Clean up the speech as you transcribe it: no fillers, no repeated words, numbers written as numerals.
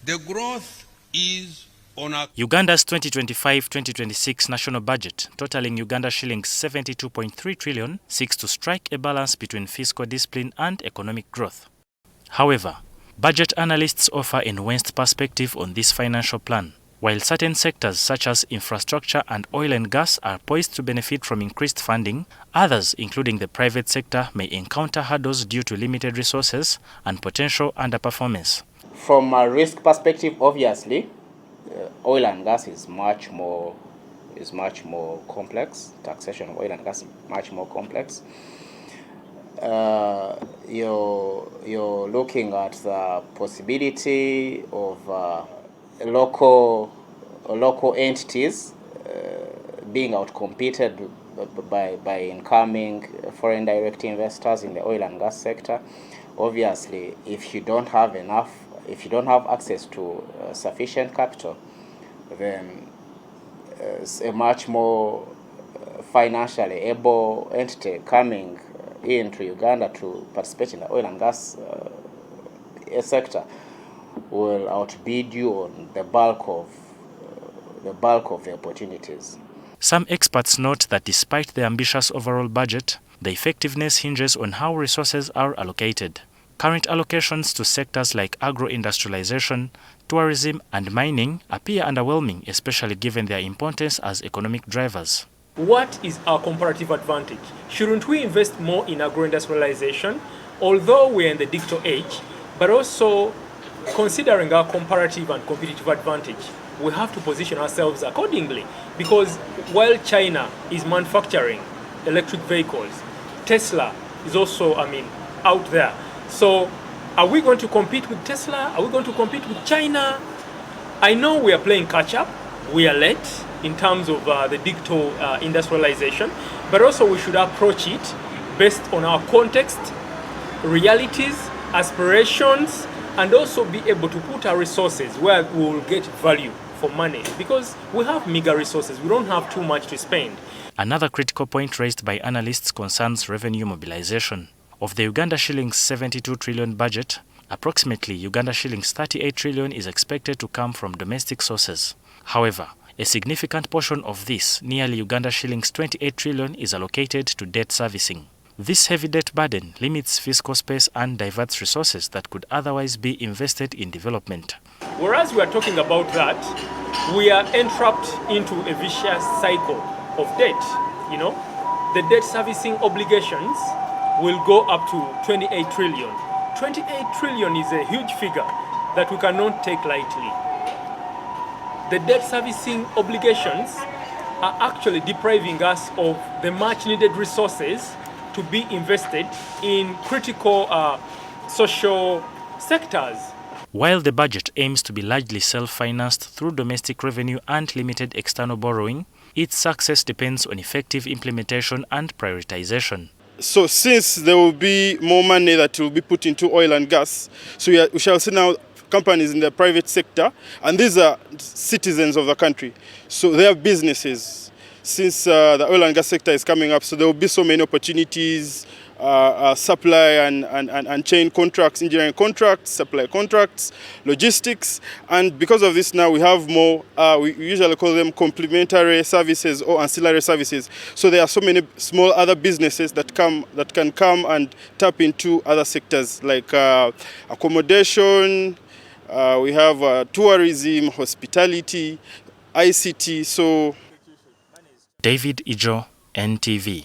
The growth is on a... Uganda's 2025-2026 national budget, totaling Uganda shillings 72.3 trillion, seeks to strike a balance between fiscal discipline and economic growth. However, budget analysts offer a nuanced perspective on this financial plan. While certain sectors such as infrastructure and oil and gas are poised to benefit from increased funding, others, including the private sector, may encounter hurdles due to limited resources and potential underperformance. From a risk perspective, obviously, oil and gas is much more complex. Taxation of oil and gas is much more complex. You're looking at the possibility of local entities being outcompeted by incoming foreign direct investors in the oil and gas sector. Obviously, if you don't have access to sufficient capital, then a much more financially able entity coming into Uganda to participate in the oil and gas sector will outbid you on the bulk of the opportunities. Some experts note that despite the ambitious overall budget, the effectiveness hinges on how resources are allocated. Current allocations to sectors like agro-industrialization, tourism and mining appear underwhelming, especially given their importance as economic drivers. What is our comparative advantage? Shouldn't we invest more in agro-industrialization, although we're in the digital age, but also considering our comparative and competitive advantage, we have to position ourselves accordingly. Because while China is manufacturing electric vehicles, Tesla is also, out there. So are we going to compete with Tesla? Are we going to compete with China? I know we are playing catch up. We are late in terms of the digital industrialization, but also we should approach it based on our context, realities, aspirations, and also be able to put our resources where we will get value for money, because we have meager resources. We don't have too much to spend. Another critical point raised by analysts concerns revenue mobilization. Of the Uganda shillings 72 trillion budget, approximately Uganda shillings 38 trillion is expected to come from domestic sources. However, a significant portion of this, nearly Uganda shillings 28 trillion, is allocated to debt servicing. This heavy debt burden limits fiscal space and diverts resources that could otherwise be invested in development. Whereas we are talking about that, we are entrapped into a vicious cycle of debt. The debt servicing obligations will go up to 28 trillion. 28 trillion is a huge figure that we cannot take lightly. The debt servicing obligations are actually depriving us of the much needed resources to be invested in critical social sectors. While the budget aims to be largely self-financed through domestic revenue and limited external borrowing, its success depends on effective implementation and prioritization. So since there will be more money that will be put into oil and gas, so we shall see now companies in the private sector, and these are citizens of the country. So they have businesses. Since the oil and gas sector is coming up, so there will be so many opportunities, supply and chain contracts, engineering contracts, supply contracts, logistics. And because of this now we have more, we usually call them complementary services or ancillary services. So there are so many small other businesses that can come and tap into other sectors like accommodation, we have tourism, hospitality, ICT. So David Ijo, NTV.